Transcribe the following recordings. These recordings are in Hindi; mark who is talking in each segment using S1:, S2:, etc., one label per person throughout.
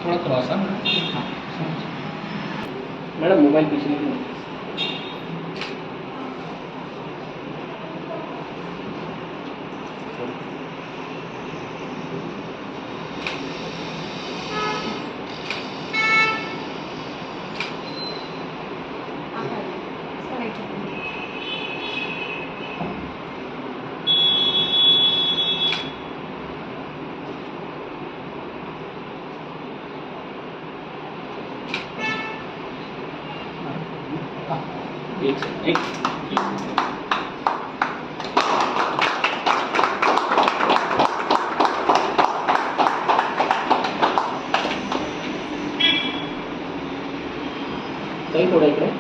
S1: थोड़ा क्रॉस है
S2: मैडम, मोबाइल पीछे नहीं। एक सही थोड़ा इकडे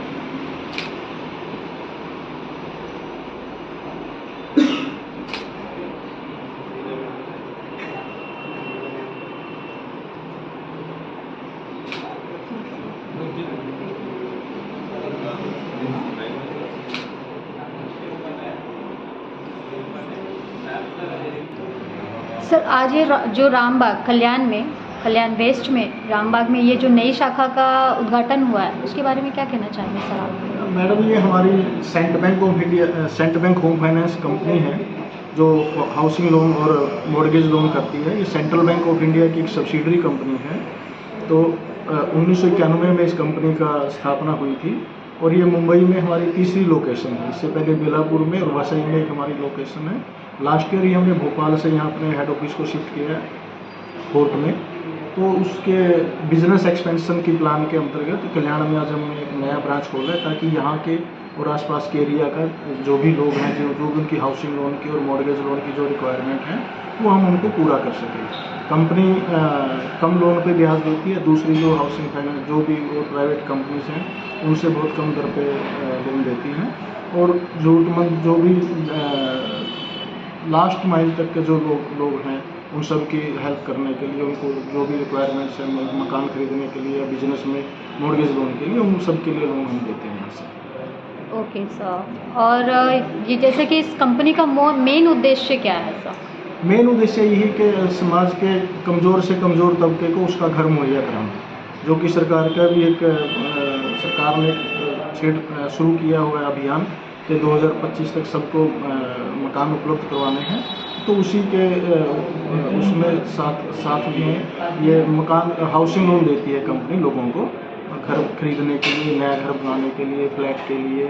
S3: सर, आज ये जो रामबाग कल्याण वेस्ट में रामबाग में ये जो नई शाखा का उद्घाटन हुआ है, उसके बारे में क्या कहना चाहेंगे सर आप?
S4: मैडम, ये हमारी central bank of India, central bank home finance company है जो हाउसिंग लोन और मॉर्गेज लोन करती है। ये सेंट्रल बैंक ऑफ इंडिया की एक सब्सिडरी कंपनी है। तो 1991 में इस कंपनी का स्थापना हुई थी और ये मुंबई में हमारी तीसरी लोकेशन है। इससे पहले बेलापुर में और वसई में एक हमारी लोकेशन है। लास्ट ईयर ही हमने भोपाल से यहाँ अपने हेड ऑफिस को शिफ्ट किया है कोर्ट में। तो उसके बिजनेस एक्सपेंशन की प्लान के अंतर्गत कल्याण में आज हमने एक नया ब्रांच खोला है ताकि यहाँ के और आसपास के एरिया का जो भी लोग हैं जो भी उनकी हाउसिंग लोन की और मॉर्गेज लोन की जो रिक्वायरमेंट है वो हम उनको पूरा कर सकें। कंपनी कम लोन पे ब्याज देती है। दूसरी जो हाउसिंग फाइनेंस जो भी वो प्राइवेट कंपनीज हैं उनसे बहुत कम दर पे लोन देती हैं। और ज़रूरतमंद जो भी लास्ट माइल तक के जो लोग हैं उन सब की हेल्प करने के लिए, उनको जो भी रिक्वायरमेंट्स हैं मकान खरीदने के लिए या बिजनेस में मॉर्गेज लोन के लिए, उन सब के लिए लोन हम देते हैं यहाँ से।
S3: ओके सर, और ये जैसे कि इस कंपनी का मेन उद्देश्य क्या है सर?
S4: मेन उद्देश्य यही कि समाज के कमज़ोर से कमज़ोर तबके को उसका घर मुहैया कराना, जो कि सरकार का भी एक सरकार ने शुरू किया हुआ है अभियान कि 2025 तक सबको मकान उपलब्ध करवाने हैं। तो उसी के उसमें साथ में ये मकान हाउसिंग लोन देती है कंपनी लोगों को घर खरीदने के लिए, नया घर बनाने के लिए, फ्लैट के लिए,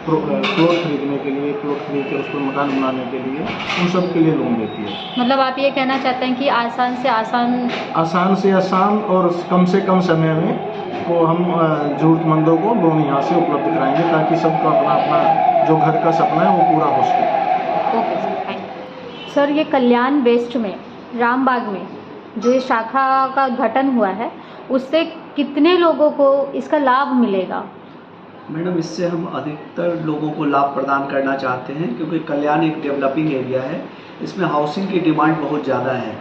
S4: प्लॉट खरीदने के लिए, प्लॉट खरीद कर उस पर मकान बनाने के लिए, उन सब के लिए लोन देती है।
S3: मतलब आप ये कहना चाहते हैं कि आसान से आसान और कम से कम समय में वो हम ज़रूरतमंदों को लोन यहाँ से उपलब्ध कराएंगे ताकि सबका अपना जो घर का सपना है वो पूरा हो सके। Okay sir, thank. सर, ये कल्याण वेस्ट में रामबाग में जो ये शाखा का उद्घाटन हुआ है उससे कितने लोगों को इसका लाभ मिलेगा?
S5: मैडम, इससे हम अधिकतर लोगों को लाभ प्रदान करना चाहते हैं क्योंकि कल्याण एक डेवलपिंग एरिया है। इसमें हाउसिंग की डिमांड बहुत ज़्यादा है।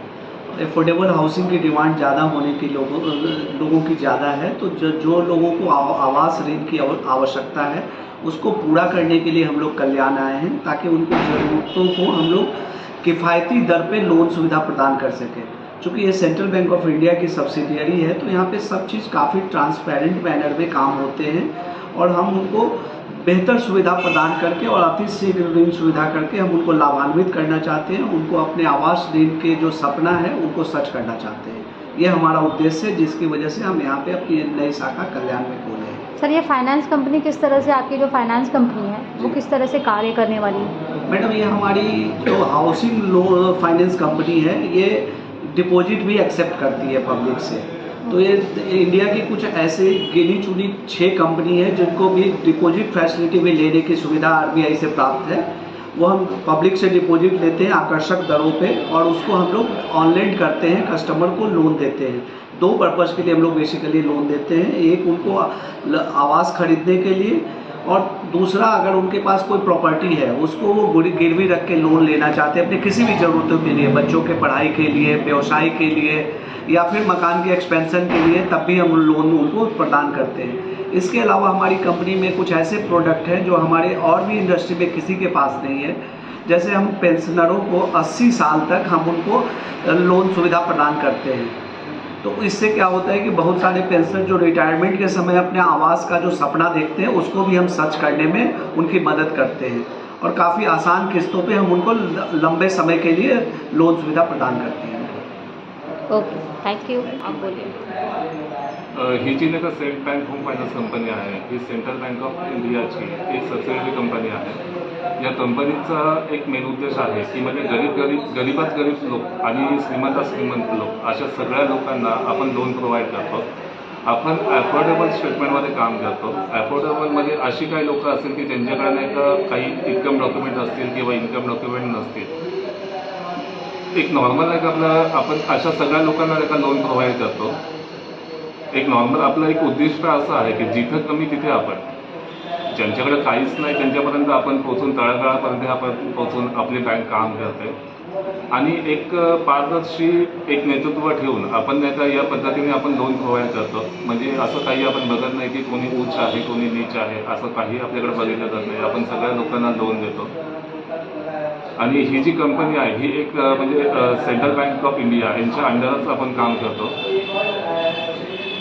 S5: एफोर्डेबल हाउसिंग की डिमांड ज़्यादा होने की लोगों की ज़्यादा है। तो जो लोगों को आवास ऋण की आवश्यकता है उसको पूरा करने के लिए हम लोग कल्याण आए हैं ताकि उनको ज़रूरतों को हम लोग किफ़ायती दर पे लोन सुविधा प्रदान कर सकें। चूँकि ये सेंट्रल बैंक ऑफ इंडिया की सब्सिडियरी है तो यहाँ पे सब चीज़ काफ़ी ट्रांसपेरेंट मैनर में काम होते हैं और हम उनको बेहतर सुविधा प्रदान करके और अति शीघ्र ऋण सुविधा करके हम उनको लाभान्वित करना चाहते हैं। उनको अपने आवास ऋण के जो सपना है उनको सच करना चाहते हैं। ये हमारा उद्देश्य है जिसकी वजह से हम यहाँ पे अपनी नई शाखा कल्याण में खोले हैं।
S3: सर, ये फाइनेंस कंपनी किस तरह से, आपकी जो फाइनेंस कंपनी है वो किस तरह से कार्य करने वाली है?
S5: मैडम, ये हमारी जो हाउसिंग लोन फाइनेंस कंपनी है ये डिपॉजिट भी एक्सेप्ट करती है पब्लिक से। तो ये इंडिया की कुछ ऐसे गिनी चुनी 6 कंपनी है जिनको भी डिपॉजिट फैसिलिटी में लेने की सुविधा आरबीआई से प्राप्त है। वो हम पब्लिक से डिपॉजिट लेते हैं आकर्षक दरों पे और उसको हम लोग ऑनलाइन करते हैं, कस्टमर को लोन देते हैं। 2 पर्पज़ के लिए हम लोग बेसिकली लोन देते हैं। एक उनको आवास खरीदने के लिए और दूसरा अगर उनके पास कोई प्रॉपर्टी है उसको वो गिरवी रख के लोन लेना चाहते हैं अपने किसी भी ज़रूरतों के लिए, बच्चों के पढ़ाई के लिए, व्यवसाय के लिए या फिर मकान के एक्सपेंशन के लिए, तब भी हम लोन उनको प्रदान करते हैं। इसके अलावा हमारी कंपनी में कुछ ऐसे प्रोडक्ट हैं जो हमारे और भी इंडस्ट्री में किसी के पास नहीं है। जैसे हम पेंशनरों को 80 साल तक हम उनको लोन सुविधा प्रदान करते हैं। तो इससे क्या होता है कि बहुत सारे पेंशनर जो रिटायरमेंट के समय अपने आवास का जो सपना देखते हैं उसको भी हम सच करने में उनकी मदद करते हैं और काफ़ी आसान किस्तों पे हम उनको लंबे समय के लिए लोन सुविधा प्रदान करते हैं।
S1: Okay, thank you. आप बोलिए.
S6: ही जी नाही का state bank home finance company आहे, ही सेंट्रल बँक ऑफ इंडियाची एक सबसिडियरी कंपनी आहे. या कंपनीचा एक मेन उद्देश आहे की म्हणजे गरीबात गरीब लोक आणि श्रीमंत लोक अशा सगळ्या लोकांना आपण लोन प्रोव्हाइड करतो. आपण ॲफोर्डेबल स्टेटमेंटमध्ये काम करतो. ॲफोर्डेबलमध्ये अशी काही लोक असतील की ज्यांच्याकडे नाही का काही इन्कम डॉक्युमेंट असतील किंवा इन्कम डॉक्युमेंट नसतील. एक नॉर्मल आहे का आपलं आपण अशा सगळ्या लोकांना नाही का लोन प्रोव्हाइड करतो. एक नॉर्मल आपलं एक उद्दिष्ट असं आहे की जिथं कमी तिथे आपण ज्यांच्याकडे काहीच नाही त्यांच्यापर्यंत आपण पोहोचून तळागाळापर्यंत आपण पोहोचून आपली बँक काम करते आणि एक पारदर्शी एक नेतृत्व ठेवून आपण नाही का या पद्धतीने आपण लोन प्रोव्हाइड करतो. म्हणजे असं काही आपण बघत नाही की कोणी उच्च आहे कोणी नीच आहे असं काही आपल्याकडे बघितलं जात नाही. आपण सगळ्या लोकांना लोन देतो आणि ही जी कंपनी आहे ही एक म्हणजे सेंट्रल बँक ऑफ इंडिया यांच्या अंडरच आपण काम करतो.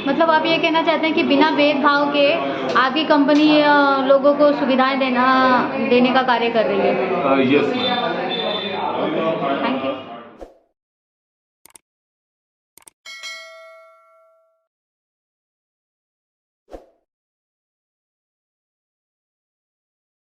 S1: मतलब आप ये कहना चाहते हैं कि बिना भेदभाव के आपकी कंपनी लोगों को सुविधाएं देने का कार्य कर रही है.
S6: Yes ma'am.